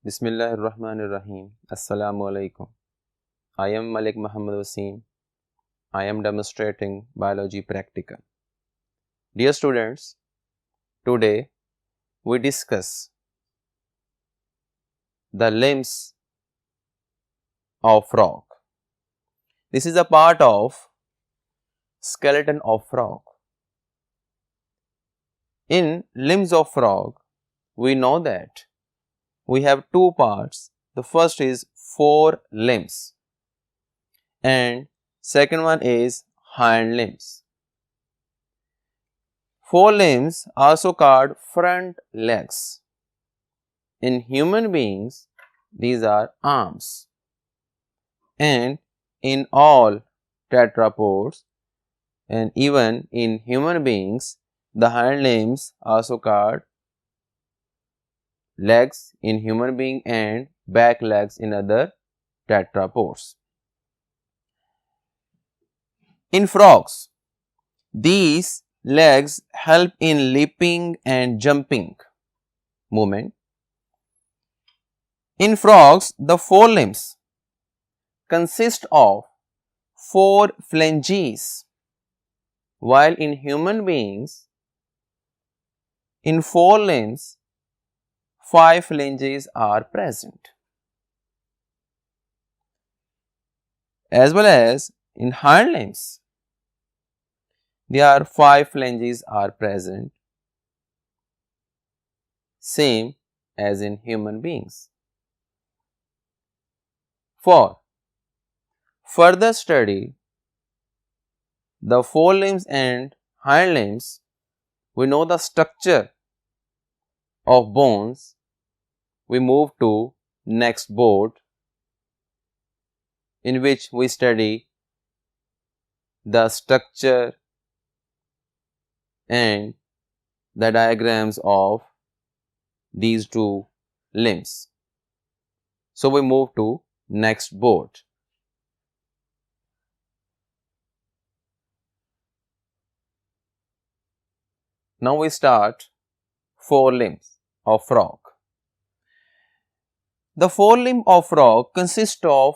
Bismillahirrahmanirrahim. Assalamu alaikum. I am Malik Muhammad Wasim. I am demonstrating biology practical. Dear students, today we discuss the limbs of frog. This is a part of skeleton of frog. In limbs of frog, we know that we have two parts. The first is fore limbs and second one is hind limbs. Fore limbs also called front legs. In human beings, these are arms. And in all tetrapods and even in human beings, the hind limbs also called legs in human being and back legs in other tetrapods. In frogs, these legs help in leaping and jumping movement. In frogs, the forelimbs consist of 4 phalanges, while in human beings, in forelimbs, 5 phalanges are present. As well as in hind limbs, there are 5 phalanges are present, same as in human beings. For further study the forelimbs and hind limbs, we know the structure of bones. We move to next board, in which we study the structure and the diagrams of these two limbs. So we move to next board. Now we start forelimbs of frog. The forelimb of frog consists of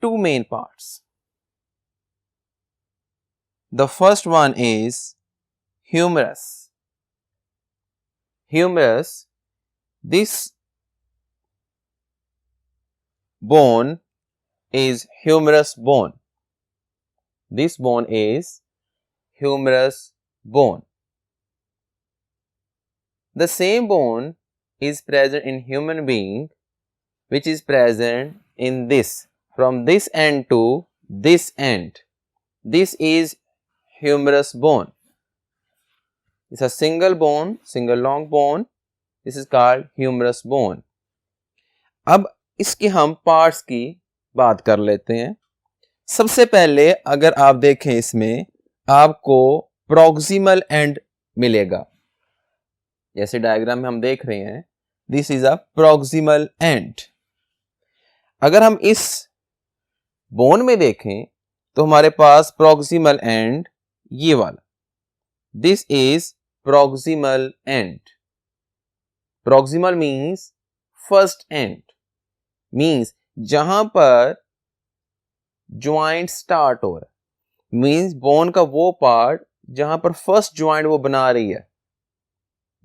two main parts. The first one is humerus. Humerus, this bone is humerus bone. This bone is humerus bone. The same bone is present in human being, which is present in this, from this end to this end. This is humerus bone. It's a single bone, single long bone. This is called humerus bone. अब इसके हम parts की बात कर लेते हैं. सबसे पहले अगर आप देखें, इसमें आपको प्रॉक्सिमल एंड मिलेगा. जैसे डायग्राम में हम देख रहे हैं, this is a proximal and. अगर हम इस बोन में देखें तो हमारे पास प्रॉक्सिमल एंड ये वाला, this is proximal and. Proximal means first and, means जहां पर ज्वाइंट स्टार्ट हो रहा है, मीन्स बोन का वो पार्ट जहां पर फर्स्ट ज्वाइंट वो बना रही है,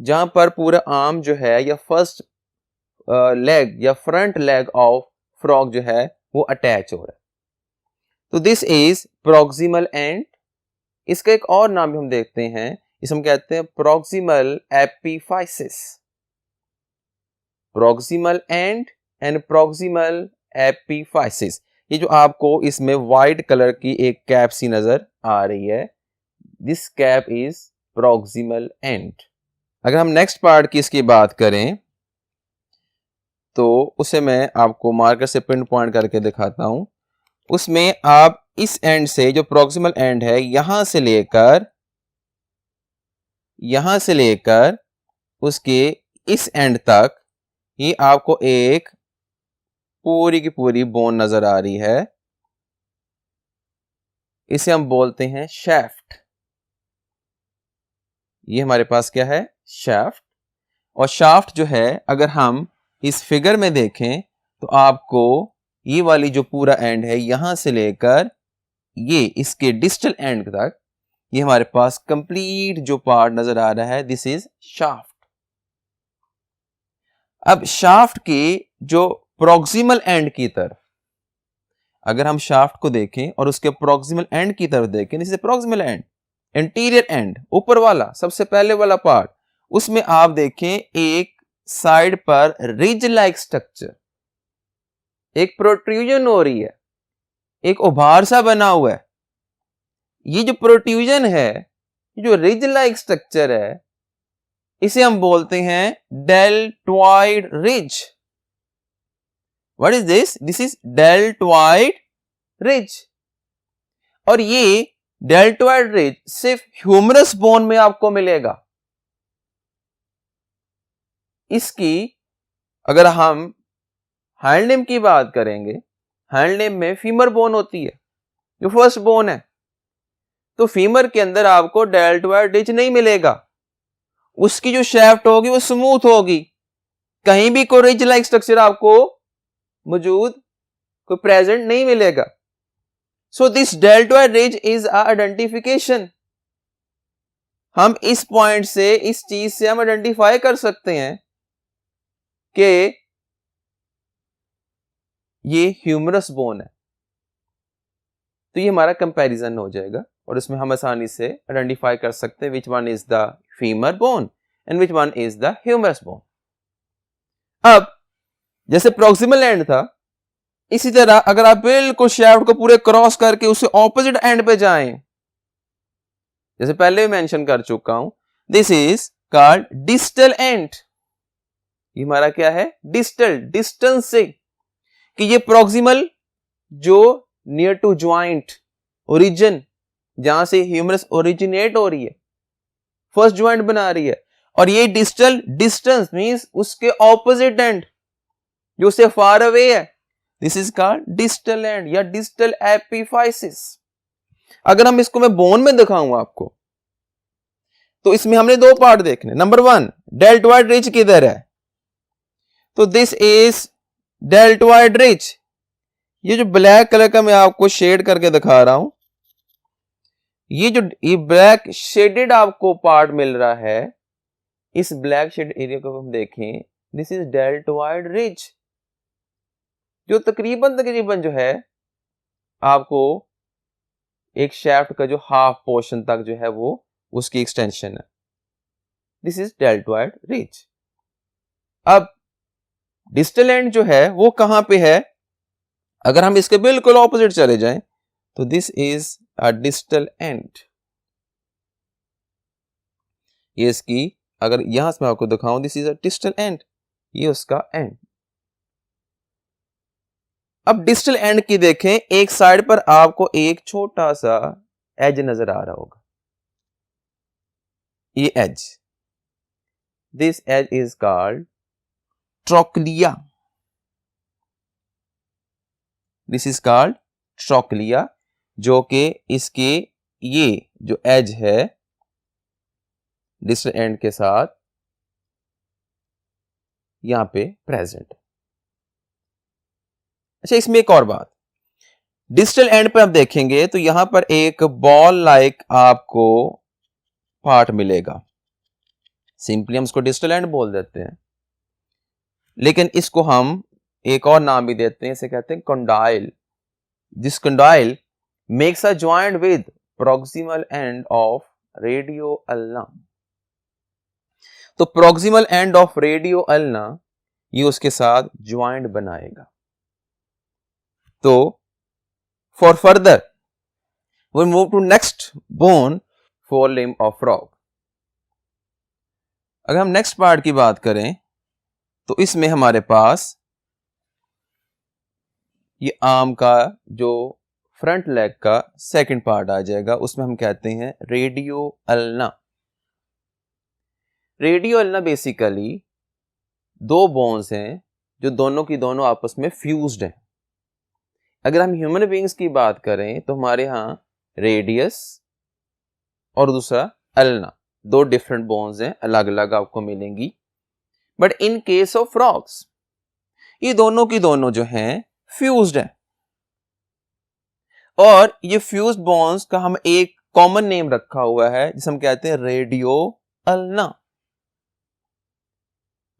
जहां पर पूरा आर्म जो है या फर्स्ट लेग या फ्रंट लेग ऑफ फ्रॉग जो है वो अटैच हो रहा है. तो दिस इज प्रॉक्सिमल एंड. इसका एक और नाम भी हम देखते हैं, इसे हम कहते हैं proximal epiphysis. Proximal and proximal epiphysis. ये जो आपको इसमें व्हाइट कलर की एक कैप सी नजर आ रही है, this cap is proximal and. अगर हम नेक्स्ट पार्ट की इसकी बात करें तो उसे मैं आपको मार्कर से पिन पॉइंट करके दिखाता हूं. उसमें आप इस एंड से, जो प्रॉक्सिमल एंड है, यहां से लेकर उसके इस एंड तक, ये आपको एक पूरी की पूरी बोन नजर आ रही है. इसे हम बोलते हैं शैफ्ट. ये हमारे पास क्या है? शैफ्ट. और शाफ्ट जो है अगर हम इस फिगर में देखें तो आपको ये वाली जो पूरा एंड है यहां से लेकर ये इसके डिस्टल एंड तक ये हमारे पास कंप्लीट जो पार्ट नजर आ रहा है, दिस इज शाफ्ट। अब शाफ्ट के जो प्रॉक्सिमल एंड की तरफ अगर हम शाफ्ट को देखें और उसके प्रॉक्सिमल एंड की तरफ देखें, this is proximal and, interior and, ऊपर वाला सबसे पहले वाला पार्ट, उसमें आप देखें एक साइड पर रिज लाइक स्ट्रक्चर, एक प्रोट्रूजन हो रही है, एक उभार सा बना हुआ है। ये जो प्रोट्रूजन है, जो रिज लाइक स्ट्रक्चर है, इसे हम बोलते हैं deltoid ridge. What is this? This is deltoid ridge. और ये डेल्टॉइड रिज सिर्फ ह्यूमरस बोन में आपको मिलेगा। इसकी अगर हम हाइंड लिम्ब की बात करेंगे, हाइंड लिम्ब में फीमर बोन होती है जो फर्स्ट बोन है, तो फीमर के अंदर आपको डेल्टॉइड रिज नहीं मिलेगा। उसकी जो शैफ्ट होगी वो स्मूथ होगी, कहीं भी कोई रिज लाइक स्ट्रक्चर आपको मौजूद, कोई प्रेजेंट नहीं मिलेगा। So this deltoid ridge is a identification. हम इस पॉइंट से, इस चीज से हम आइडेंटिफाई कर सकते हैं कि ये ह्यूमरस बोन है। तो ये हमारा कंपैरिजन हो जाएगा और इसमें हम आसानी से आइडेंटिफाई कर सकते हैं which one is the femur bone and which one is the humerus bone. अब जैसे प्रॉक्सिमल एंड था, इसी तरह अगर आप बिल्कुल शैफ्ट को पूरे क्रॉस करके उससे ऑपोजिट एंड पे जाएं, जैसे पहले भी मेंशन कर चुका हूं, this is called distal end. ये हमारा क्या है? डिस्टल, डिस्टेंस से, कि ये प्रॉक्सिमल जो नियर टू ज्वाइंट ओरिजिन, जहां से ह्यूमरस ओरिजिनेट हो रही है, फर्स्ट ज्वाइंट बना रही है, और ये डिस्टल, डिस्टेंस मींस उसके ऑपोजिट एंड जो उससे फार अवे है, this is called distal end या डिस्टल एपिफाइसिस। अगर हम इसको मैं बोन में दिखाऊंगा आपको, तो इसमें हमने दो पार्ट देखने। नंबर वन, डेल्टॉइड रिज किधर है? तो दिस इज डेल्टॉइड रिज। ये जो ब्लैक कलर का मैं आपको शेड करके दिखा रहा हूं, ये ब्लैक शेडेड आपको पार्ट मिल रहा है, इस ब्लैक शेड एरिया को हम देखें, दिस इज डेल्टॉइड रिज, जो तकरीबन जो है आपको एक शैफ्ट का जो हाफ पोर्शन तक जो है वो उसकी एक्सटेंशन है, दिस इज डेल्टॉइड रिज। अब डिस्टल एंड जो है वो कहां पे है? अगर हम इसके बिल्कुल ऑपोजिट चले जाएं, तो this is a distal end. ये इसकी, अगर यहां से मैं आपको दिखाऊं, this is a distal end, ये उसका एंड। अब डिस्टल एंड की देखें, एक साइड पर आपको एक छोटा सा एज नजर आ रहा होगा, ये edge, this edge is called trochlea, this is called trochlea, जो कि इसके ये जो एज है डिस्टल एंड के साथ यहां पे प्रेजेंट। अच्छा, इसमें एक और बात, डिस्टल एंड पे आप देखेंगे तो यहां पर एक बॉल लाइक आपको पार्ट मिलेगा, सिंपली हम इसको डिस्टल एंड बोल देते हैं, लेकिन इसको हम एक और नाम भी देते हैं, इसे कहते हैं condyle. This condyle makes a joint with proximal end of radio ulna. तो proximal end of radio ulna ये उसके साथ ज्वाइंट बनाएगा। तो for further we move to next bone, forelimb of frog. अगर हम नेक्स्ट पार्ट की बात करें तो इसमें हमारे पास ये आर्म का जो फ्रंट लेग का सेकंड पार्ट आ जाएगा, उसमें हम कहते हैं radio ulna. Radio ulna basically दो बोन्स हैं जो दोनों की दोनों आपस में फ्यूज्ड हैं। अगर हम ह्यूमन बीइंग्स की बात करें तो हमारे यहाँ रेडियस और दूसरा अल्ना, दो डिफरेंट बोन्स हैं, अलग अलग आपको मिलेंगी। But in case of frogs ये दोनों की दोनों जो हैं फ्यूज्ड है, और ये फ्यूज्ड बोन्स का हम एक कॉमन नेम रखा हुआ है जिसे हम कहते हैं रेडियो अल्ना।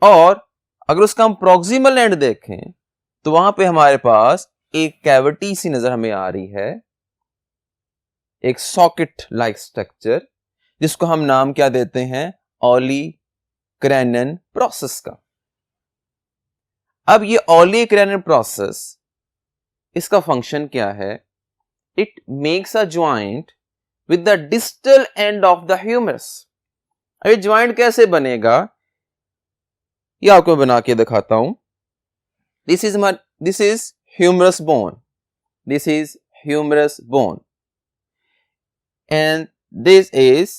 और अगर उसका हम प्रॉक्सिमल एंड देखें तो वहां पे हमारे पास एक कैविटी सी नजर हमें आ रही है, एक सॉकेट लाइक स्ट्रक्चर, जिसको हम नाम क्या देते हैं, ओलिक्रैनन प्रोसेस का। अब ये ओलिक्रैनन प्रोसेस, इसका फंक्शन क्या है, it makes a joint with the distal end of the humerus. अब ये ज्वाइंट कैसे बनेगा, ये आपको बना के दिखाता हूं। This is humerus bone, this is humerus bone, and this is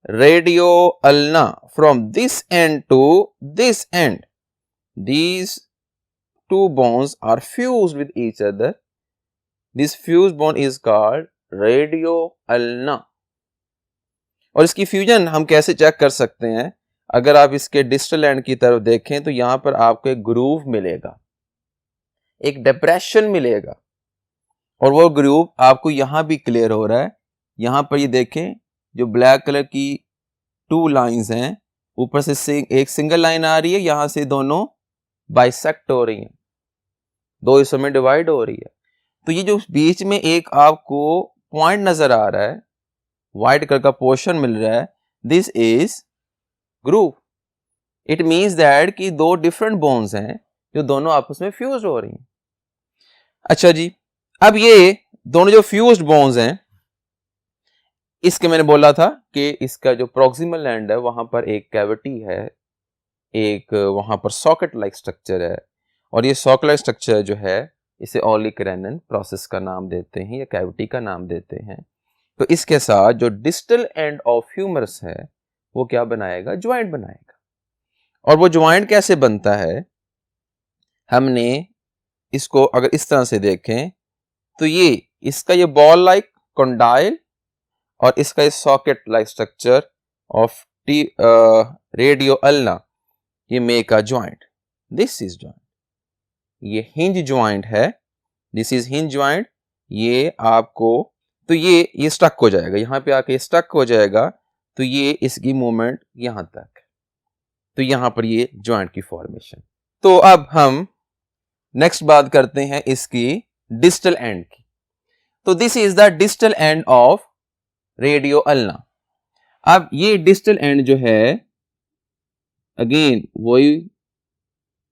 radio ulna from this end to this end. These two bones are fused with each other. This fused bone is called radio ulna. और इसकी fusion हम कैसे check कर सकते हैं, अगर आप इसके डिस्टल एंड की तरफ देखें तो यहां पर आपको एक ग्रूव मिलेगा, एक डिप्रेशन मिलेगा, और वो ग्रूव आपको यहां भी क्लियर हो रहा है। यहां पर ये देखें जो ब्लैक कलर की 2 लाइंस हैं, ऊपर से एक सिंगल लाइन आ रही है, यहां से दोनों बाइसेक्ट हो रही हैं, 2 हिस्सों में डिवाइड हो रही है। तो ये जो बीच में एक आपको पॉइंट नजर आ रहा है, व्हाइट कलर का पोर्शन मिल रहा है, this is groove. It means that कि 2 डिफरेंट बोन्स हैं जो दोनों आपस में फ्यूज हो रही हैं। अच्छा जी, अब ये दोनों जो फ्यूज्ड बोन्स हैं, इसके मैंने बोला था कि इसका जो प्रॉक्सिमल एंड है वहां पर एक कैविटी है, एक वहां पर सॉकेट लाइक स्ट्रक्चर है, और ये सॉकेट लाइक स्ट्रक्चर जो है इसे ओलिक्रैनन प्रोसेस का नाम देते हैं या कैविटी का नाम देते हैं। तो इसके साथ जो डिस्टल एंड ऑफ ह्यूमरस है वो क्या बनाएगा, ज्वाइंट बनाएगा। और वो ज्वाइंट कैसे बनता है, हमने इसको अगर इस तरह से देखें तो ये इसका ये बॉल लाइक कंडाइल और इसका ये socket like structure of radio ulna, ये make a joint, this is joint. ये हिंज ज्वाइंट है, दिस इज हिंज ज्वाइंट। ये आपको तो ये स्टक हो जाएगा, यहां पे आके स्टक हो जाएगा, तो ये इसकी मूवमेंट यहां तक, तो यहां पर ये ज्वाइंट की फॉर्मेशन। तो अब हम नेक्स्ट बात करते हैं इसकी डिस्टल एंड की। तो this is the distal end of radio ulna. अब ये डिस्टल एंड जो है, अगेन वही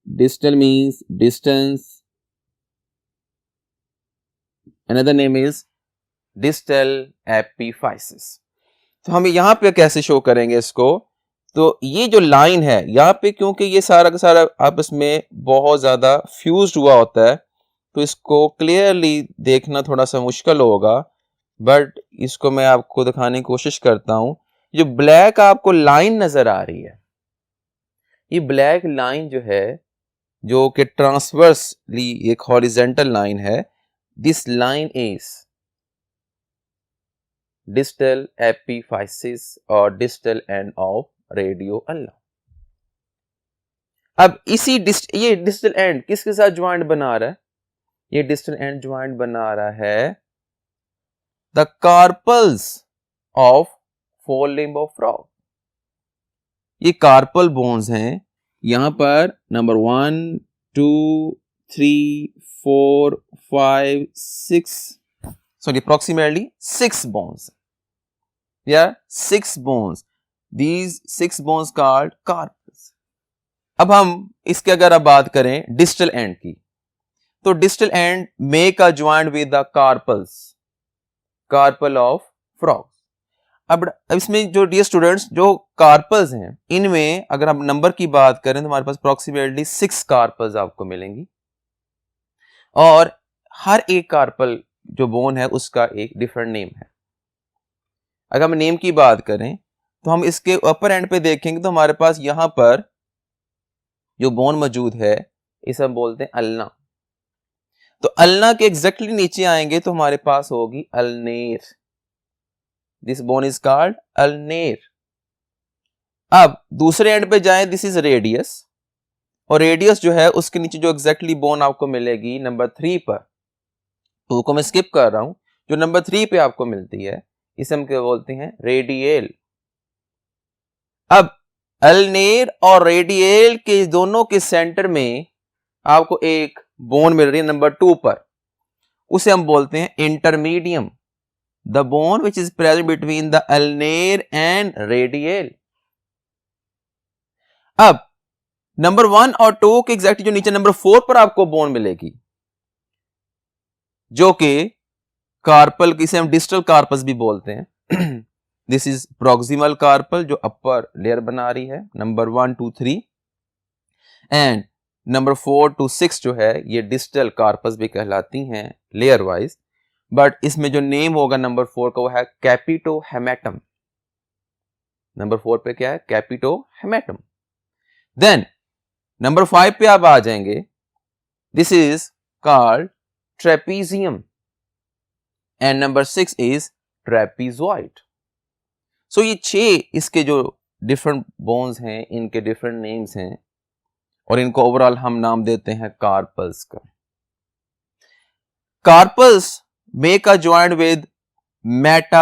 distal means distance, another name is distal epiphysis. तो हम यहां पे कैसे शो करेंगे इसको, तो ये जो लाइन है यहां पे, क्योंकि ये सारा का सारा आपस में बहुत ज्यादा फ्यूज्ड हुआ होता है, तो इसको क्लियरली देखना थोड़ा सा मुश्किल होगा, बट इसको मैं आपको दिखाने की कोशिश करता हूं। जो ब्लैक आपको लाइन नजर आ रही है, ये ब्लैक लाइन जो है, जो कि ट्रांसवर्सली एक हॉरिजेंटल लाइन है, this line is distal epiphysis और distal end of radio ulna. अब ये डिस्टल एंड किसके साथ ज्वाइंट बना रहा है, ये डिस्टल एंड ज्वाइंट बना रहा है the carpals of forelimb of frog. ये कार्पल बोन्स हैं, यहां पर नंबर 1 2 3 4 5 6, सॉरी अप्रोक्सीमेटली 6 बोन्स, या 6 bones, these 6 bones called carpals। अब हम इसके अगर अब बात करें डिस्टल एंड की, तो distal end make a joint with the carpals, carpal of frogs. अब इसमें जो डियर स्टूडेंट्स जो कार्पल्स हैं, इनमें अगर हम नंबर की बात करें तो हमारे पास अप्रोक्सीमेटली 6 कार्पल्स आपको मिलेंगी, और हर एक कार्पल जो बोन है उसका एक डिफरेंट नेम है। अगर हम नेम की बात करें तो हम इसके अपर एंड पे देखेंगे तो हमारे पास यहां पर जो बोन मौजूद है इसे हम बोलते हैं अल्ना। तो अल्ना के एग्जैक्टली नीचे आएंगे तो हमारे पास होगी अल्नेर, दिस बोन इज कॉल्ड अल्नेर। अब दूसरे एंड पे जाएं, दिस इज रेडियस, और रेडियस जो है उसके नीचे जो एग्जैक्टली बोन आपको मिलेगी नंबर 3 पर, 2 को मैं स्किप कर रहा हूं, जो नंबर 3 पे आपको मिलती है इसे हम क्या बोलते हैं, रेडियल। अब अल्नेर और रेडियल के दोनों के सेंटर में आपको एक बोन मिल रही है नंबर 2 पर, उसे हम बोलते हैं intermedium, the bone which is present between the ulnar and radial. अब नंबर 1 और 2 के एग्जैक्टली जो नीचे नंबर 4 पर आपको बोन मिलेगी, जो कि कार्पल, किसे हम डिस्टल कार्पस भी बोलते हैं। दिस इज प्रोक्सिमल कार्पल जो अपर लेयर बना रही है, नंबर 1 2 3, एंड नंबर 4 to 6 जो है ये डिस्टल कार्पस भी कहलाती हैं लेयर वाइज, बट इसमें जो नेम होगा नंबर 4 का वो है कैपिटोहेमेटम। नंबर 4 पे क्या है, कैपिटोहेमेटम। देन नंबर 5 पे आप आ जाएंगे, this is called trapezium, and number 6 is trapezoid. So ये 6 इसके जो डिफरेंट बोन्स हैं, इनके डिफरेंट नेम्स हैं, और इनको ओवरऑल हम नाम देते हैं कार्पल्स का। Carpals make a joint with metacarpals.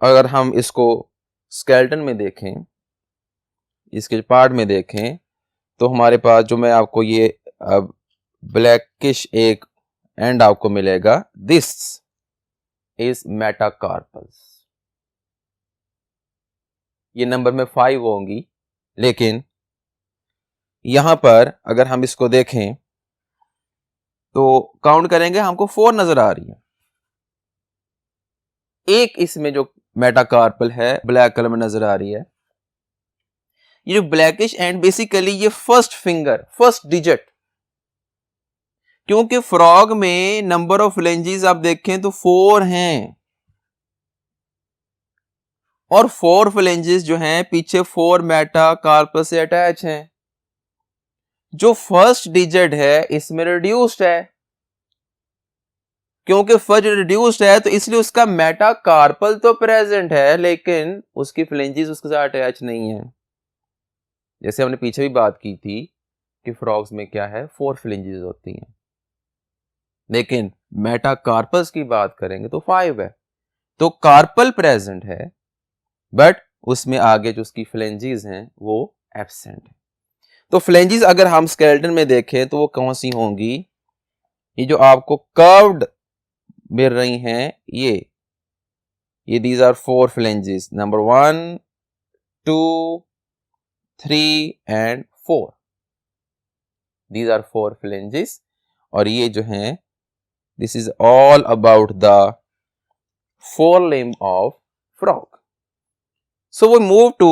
अगर हम इसको स्केलेटन में देखें, इसके पार्ट में देखें, तो हमारे पास जो मैं आपको ये ब्लैकिश एक एंड आपको मिलेगा, दिस इज मेटाकार्पल्स। ये नंबर में 5 होंगी, लेकिन यहां पर अगर हम इसको देखें तो काउंट करेंगे हमको 4 नजर आ रही है। एक इसमें जो मेटाकार्पल है ब्लैक कलर में नजर आ रही है, ये जो ब्लैकिश एंड बेसिकली ये फर्स्ट फिंगर, फर्स्ट डिजिट, क्योंकि फ्रॉग में नंबर ऑफ फ्लेंजेस आप देखें तो 4 हैं, और 4 फ्लेंजेस जो हैं पीछे 4 मेटाकार्पल से अटैच हैं। जो फर्स्ट डिजिट है इसमें रिड्यूस्ड है, क्योंकि फर्स्ट रिड्यूस्ड है तो इसलिए उसका मेटाकार्पल तो प्रेजेंट है, लेकिन उसकी फ्लेंजेस उसके साथ अटैच नहीं है। जैसे हमने पीछे भी बात की थी कि फ्रॉग्स में क्या है, 4 फ्लेंजेस होती हैं, लेकिन मेटाकार्पल्स की बात करेंगे तो 5 है। तो कार्पल प्रेजेंट है, बट उसमें आगे जो उसकी फ्लेंजेस हैं वो एब्सेंट है। तो फ्लेंजेस अगर हम स्केलेटन में देखें तो वो कौन सी होंगी, ये जो आपको कर्व्ड मिल रही हैं, ये these are 4 phalanges, number 1 2 3 and 4, these are 4 phalanges. और ये जो हैं, this is all about the forelimb of frog. So we move to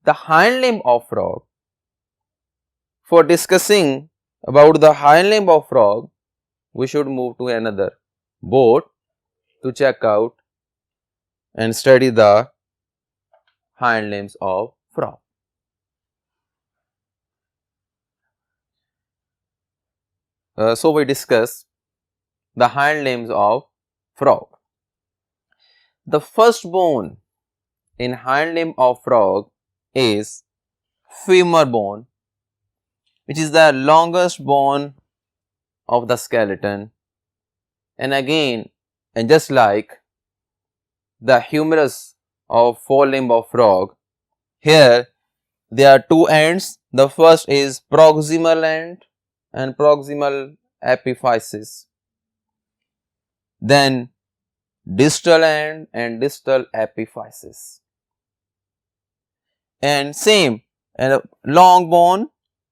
the hind limb of frog. For discussing about the hind limb of frog, we should move to another board to check out and study the hind limbs of frog. So we discuss the hind limbs of frog. The first bone in hind limb of frog is femur bone, which is the longest bone of the skeleton, and again, and just like the humerus of forelimb of frog, here there are 2 ends. The first is proximal end and proximal epiphysis, then distal end and distal epiphysis, and same, and a long bone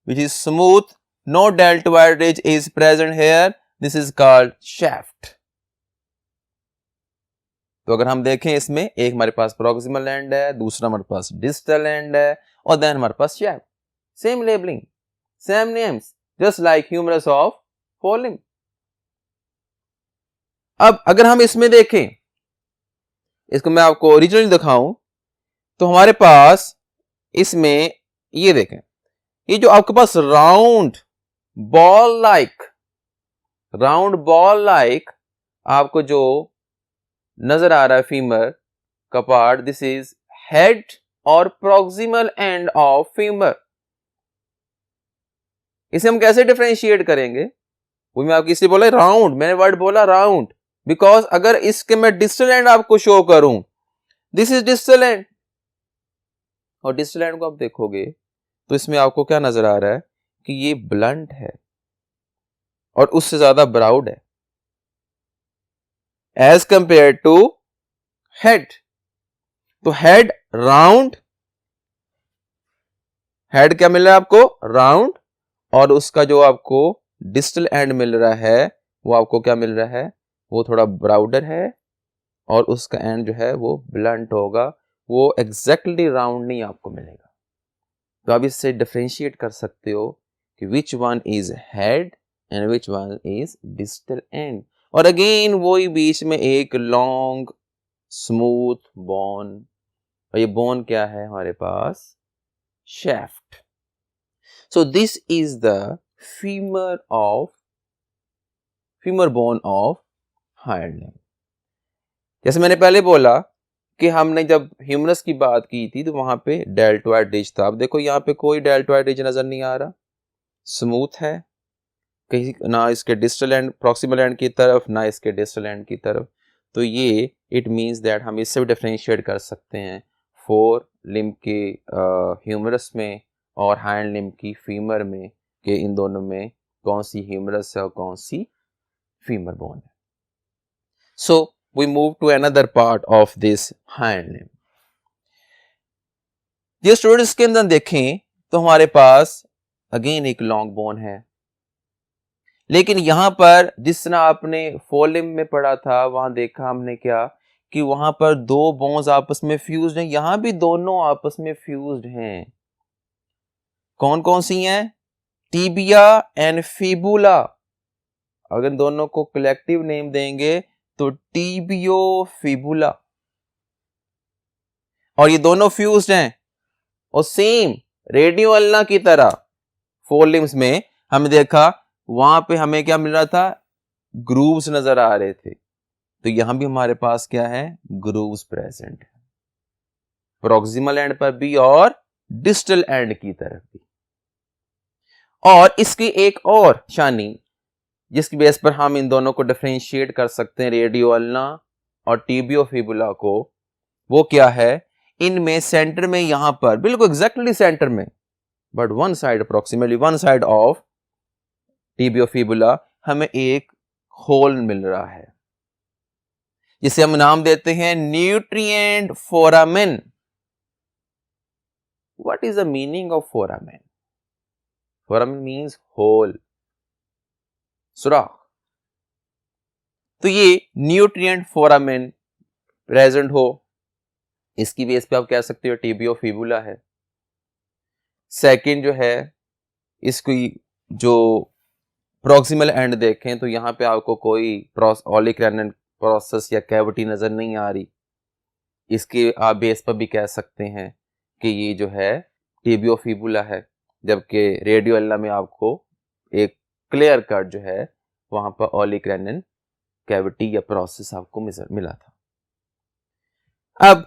which is smooth, no deltoid ridge is present here, this is called shaft. तो अगर हम देखें इसमें, एक हमारे पास proximal and है, दूसरा हमारे पास डिस्टल एंड है, और देन हमारे पास shaft. Same labelling, same names, just like humerus of forelimb. अब अगर हम इसमें देखें, इसको मैं आपको ओरिजिनली दिखाऊं, तो हमारे पास इसमें ये देखें, ये जो आपके पास राउंड बॉल लाइक आपको जो नजर आ रहा है फीमर, का पार्ट, दिस इज हेड और प्रॉक्सिमल एंड ऑफ फीमर। इसे हम कैसे डिफरेंशिएट करेंगे? वो मैं आपको इसलिए बोला राउंड, मैंने वर्ड बोला राउंड, बिकॉज अगर इसके मैं डिस्टल एंड आपको शो करूं, दिस इज डिस्टल एंड, और डिस्टल एंड को आप देखोगे तो इसमें आपको क्या नजर आ रहा है कि ये ब्लंट है और उससे ज्यादा ब्राउड है एज कंपेयर टू हेड। तो हेड राउंड, हेड क्या मिल रहा है आपको? राउंड, और उसका जो आपको डिस्टल एंड मिल रहा है वो आपको क्या मिल रहा है? वो थोड़ा ब्राउडर है और उसका एंड जो है वो ब्लंट होगा, वो एग्जैक्टली राउंड नहीं आपको मिलेगा। तो आप इससे डिफरेंशिएट कर सकते हो कि विच one is head and which one is distal end. और अगेन वही बीच में एक लॉन्ग स्मूथ बोन, और ये बोन क्या है हमारे पास? shaft. So this is the femur bone of hind limb. जैसे मैंने पहले बोला कि हमने जब ह्यूमरस की बात की थी तो वहां पे डेल्टोइड रिज था। अब देखो यहाँ पे कोई डेल्टोइड रिज नजर नहीं आ रहा, स्मूथ है, कहीं ना इसके डिस्टल एंड प्रॉक्सिमल एंड की तरफ ना इसके डिस्टल एंड की तरफ। तो ये इट मींस दैट हम इससे भी डिफरेंशिएट कर सकते हैं फोर लिम्ब के ह्यूमरस में और हाइंड लिम्ब की फीमर में, कि इन दोनों में कौन सी ह्यूमरस है और कौन सी फीमर बोन है। So we move to another part of this hind limb. ये स्टूडेंट्स के अंदर देखें तो हमारे पास अगेन एक लॉन्ग बोन है, लेकिन यहां पर जिस तरह आपने फोलिम्ब में पढ़ा था वहां देखा हमने क्या कि वहां पर दो बोन्स आपस में फ्यूज्ड हैं, यहां भी दोनों आपस में फ्यूज्ड हैं। कौन कौन सी हैं? Tibia and fibula. अगर दोनों को कलेक्टिव नेम देंगे तो टीबियो फिबुला, और ये दोनों फ्यूज्ड हैं और सेम रेडियो अल्ना की तरह फोर लिम्स में हमने देखा वहां पे हमें क्या मिल रहा था? ग्रूव्स नजर आ रहे थे। तो यहां भी हमारे पास क्या है? ग्रूव्स प्रेजेंट है, प्रॉक्सिमल एंड पर भी और डिस्टल एंड की तरफ भी। और इसकी एक और शानी जिसकी बेस पर हम इन दोनों को डिफरेंशिएट कर सकते हैं, रेडियो अल्ना और टीबियो फिबुला को, वो क्या है? इनमें सेंटर में यहां पर बिल्कुल एग्जैक्टली सेंटर में, but one side approximately one side of tibio fibula हमें एक होल मिल रहा है जिसे हम नाम देते हैं nutrient foramen. What is the meaning of foramen? Foramen means hole, सुराख। तो ये न्यूट्रिएंट फोरामेन प्रेजेंट हो, इसकी बेस पे आप कह सकते हो टीबियो फिबुला है। सेकंड जो है, इसकी जो प्रॉक्सिमल एंड देखें तो यहां पे आपको कोई ऑलिक रेनन प्रोसेस या कैविटी नजर नहीं आ रही, इसके आप बेस पर भी कह सकते हैं कि ये जो है टीबियो फिबुला है, जबकि रेडियो अल्ला में आपको एक क्लियर कट जो है वहां पर ऑलिक रेनन कैविटी या प्रोसेस आपको मिला था। अब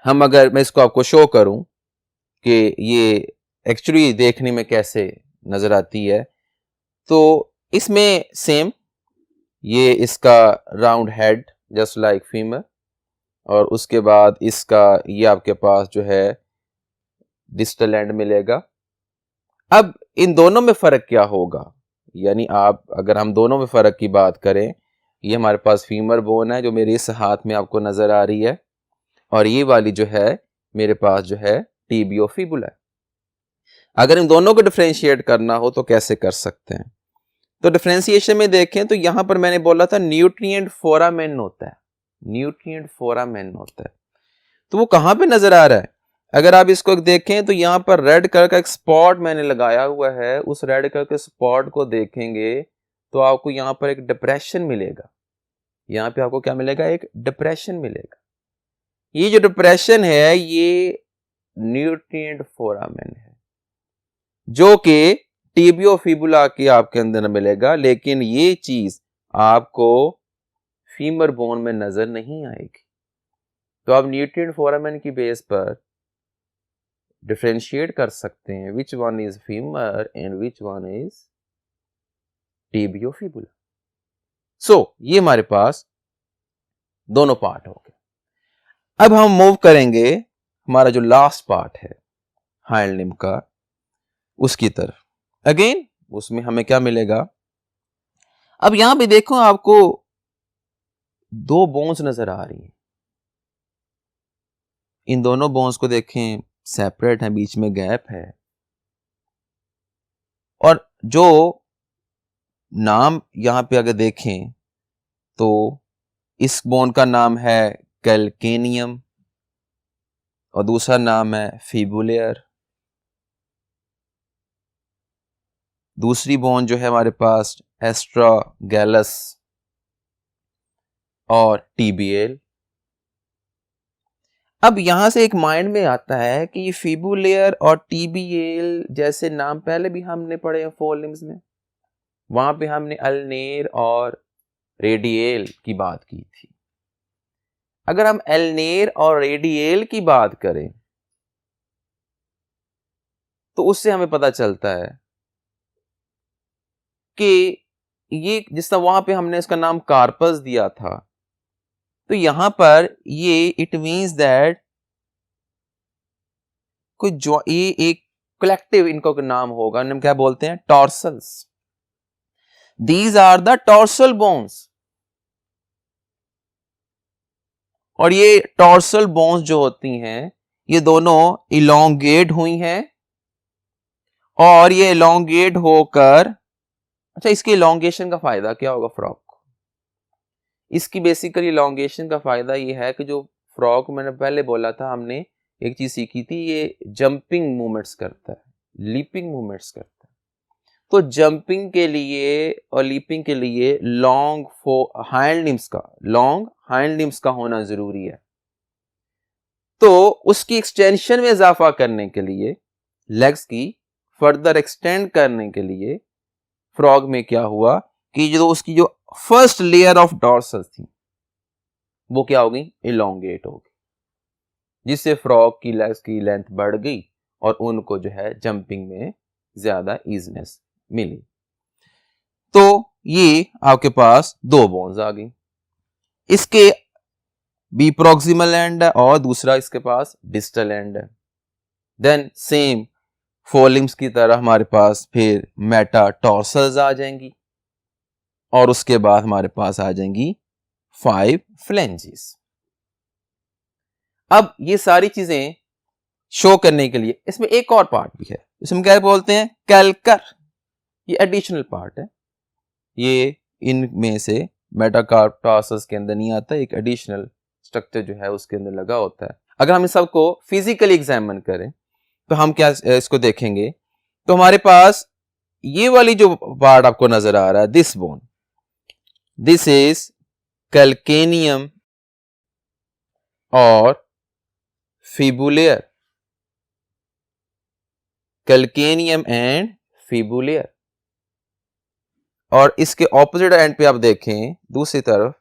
हम अगर मैं इसको आपको शो करूं कि ये एक्चुअली देखने में कैसे नजर आती है, तो इसमें सेम ये इसका round head just like femur, और उसके बाद इसका ये आपके पास जो है डिस्टल एंड मिलेगा। अब इन दोनों में फर्क क्या होगा? यानी आप अगर हम दोनों में फर्क की बात करें, ये हमारे पास फीमर बोन है जो मेरे इस हाथ में आपको नजर आ रही है, और ये वाली जो है मेरे पास जो है टीबियो फिबुला है। अगर इन दोनों को डिफरेंशिएट करना हो तो कैसे कर सकते हैं? तो डिफरेंशिएशन में देखें तो यहां पर मैंने बोला था न्यूट्रिएंट फोरामेन होता है, न्यूट्रिएंट फोरामेन होता है। तो वो कहां पे नजर आ रहा है? अगर आप इसको देखें तो यहां पर रेड कलर का एक स्पॉट मैंने लगाया हुआ है, उस रेड कलर के स्पॉट को देखेंगे तो आपको यहां पर एक डिप्रेशन मिलेगा। यहां पे आपको क्या मिलेगा? एक डिप्रेशन मिलेगा। ये जो डिप्रेशन है ये न्यूट्रिएंट फोरामेन है, जो कि टीबियो फिबुला के आपके अंदर मिलेगा, लेकिन ये चीज आपको फीमर बोन में नजर नहीं आएगी। तो आप न्यूट्रिएंट फोरामेन की बेस पर डिफरेंशिएट कर सकते हैं which one is femur and which one is tibiofibula. So ये हमारे पास दोनों पार्ट हो गए। अब हम मूव करेंगे हमारा जो लास्ट पार्ट है हाइंड लिम्ब का, उसकी तरफ। अगेन उसमें हमें क्या मिलेगा, अब यहां पे देखो आपको दो बोन्स नजर आ रही हैं। इन दोनों बोन्स को देखें, सेपरेट है, बीच में गैप है। और जो नाम यहां पे अगर देखें तो इस बोन का नाम है कैल्केनियम और दूसरा नाम है फिबुलेयर। दूसरी बोन जो है हमारे पास एस्ट्रागैलस और टीबीएल। अब यहां से एक माइंड में आता है कि ये फिबुलेयर और टीबीएल जैसे नाम पहले भी हमने पढ़े हैं फोर लिम्स में। वहां पे हमने अल्नेर और रेडियल की बात की थी। अगर हम अल्नेर और रेडियल की बात करें तो उससे हमें पता चलता है कि ये जिस तरह वहां पे हमने इसका नाम कार्पस दिया था, तो यहां पर ये इट मींस दैट कोई जो ये एक कलेक्टिव इनका नाम होगा, हम क्या बोलते हैं, tarsals. These are the tarsal bones. और ये टॉर्सल बोन्स जो होती हैं ये दोनों इलोंगेट हुई हैं और ये इलोंगेट होकर, अच्छा इसके इलोंगेशन का फायदा क्या होगा फ्रॉग को? इसकी बेसिकली इलोंगेशन का फायदा ये है कि जो फ्रॉग मैंने पहले बोला था, हमने एक चीज सीखी थी, ये जंपिंग मूवमेंट्स करता है, लीपिंग मूवमेंट्स करता है। तो जंपिंग के लिए और लीपिंग के लिए लॉन्ग हाइंड लिम्स का होना जरूरी है। तो उसकी एक्सटेंशन में इजाफा करने के लिए, लेग्स की फर्दर एक्सटेंड करने के लिए फ्रॉग में क्या हुआ कि जो उसकी जो फर्स्ट लेयर ऑफ डॉर्सल्स थी वो क्या हो गई, इलोंगेट हो गई, जिससे फ्रॉग की लेग्स की लेंथ बढ़ गई और उनको जो है जंपिंग में ज्यादा इजीनेस मिली। तो ये आपके पास दो बोन्स आ गई, इसके बी प्रोक्सिमल एंड है और दूसरा इसके पास डिस्टल एंड है। देन सेम फोर लिम्स की तरह हमारे पास फिर मेटाटार्सल्स आ जाएंगी और उसके बाद हमारे पास आ जाएंगी 5 फ्लेंजेस। अब ये सारी चीजें शो करने के लिए इसमें एक और पार्ट भी है, इसमें क्या बोलते हैं, कैलकर। ये एडिशनल पार्ट है, ये इनमें से मेटाटार्सल्स के अंदर नहीं आता, एक एडिशनल स्ट्रक्चर जो है उसके अंदर लगा होता है। अगर हम इन सबको फिजिकली एग्जामिन करें तो हम क्या इसको देखेंगे, तो हमारे पास ये वाली जो पार्ट आपको नजर आ रहा है, this bone, this is calcaneum और फिबुलेयर, कैल्केनियम एंड फिबुलेयर। और इसके ऑपोजिट एंड पे आप देखें दूसरी तरफ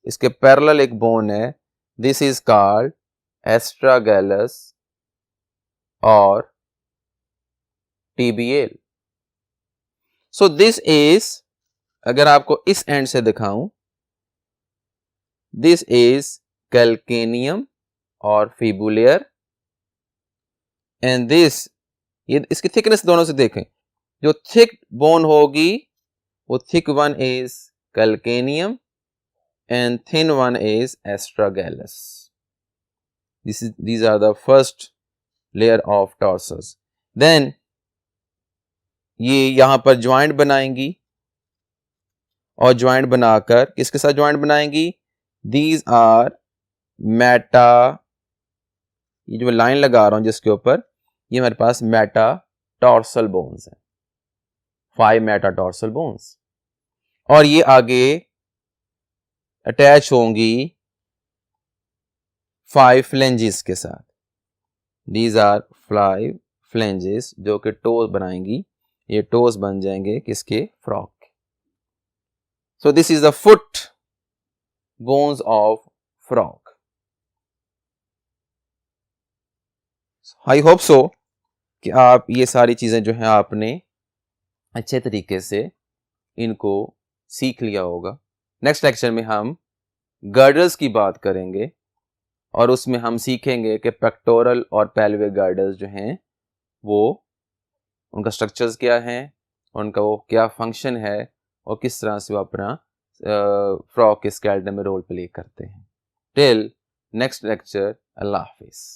इसके पैरेलल एक बोन है, दिस इज कॉल्ड एस्ट्रागैलस और टीबीएल। सो दिस इज, अगर आपको इस एंड से दिखाऊं, दिस इज कैल्केनियम और फिबुलेयर एंड दिस, ये इसकी थिकनेस दोनों से देखें, जो थिक बोन होगी वो thick one is calcaneum and thin one is astragalus. These are the first layer of tarsus. Then ये यहां पर ज्वाइंट बनाएंगी और ज्वाइंट बनाकर किसके साथ ज्वाइंट बनाएंगी, these are मेटा, ये जो लाइन लगा रहा हूं जिसके ऊपर, ये हमारे पास मेटाटार्सल बोन्स है, 5 मेटाटार्सल बोन्स। और ये आगे अटैच होंगी 5 फ्लेंजेस के साथ। दीज आर 5 फ्लेंजेस जो कि टोज बनाएंगी, ये टोज बन जाएंगे किसके, फ्रॉग के। So this is the foot bones of frog. I hope so कि आप ये सारी चीज़ें जो हैं आपने अच्छे तरीके से इनको सीख लिया होगा। नेक्स्ट लेक्चर में हम गर्डर्स की बात करेंगे और उसमें हम सीखेंगे कि पेक्टोरल और पेल्विक गर्डर्स जो हैं वो उनका स्ट्रक्चर्स क्या हैं, उनका वो क्या फंक्शन है और किस तरह से वो अपना फ्रॉग के स्केलेटन में रोल प्ले करते हैं। टिल नेक्स्ट लेक्चर, अल्लाह हाफिज़।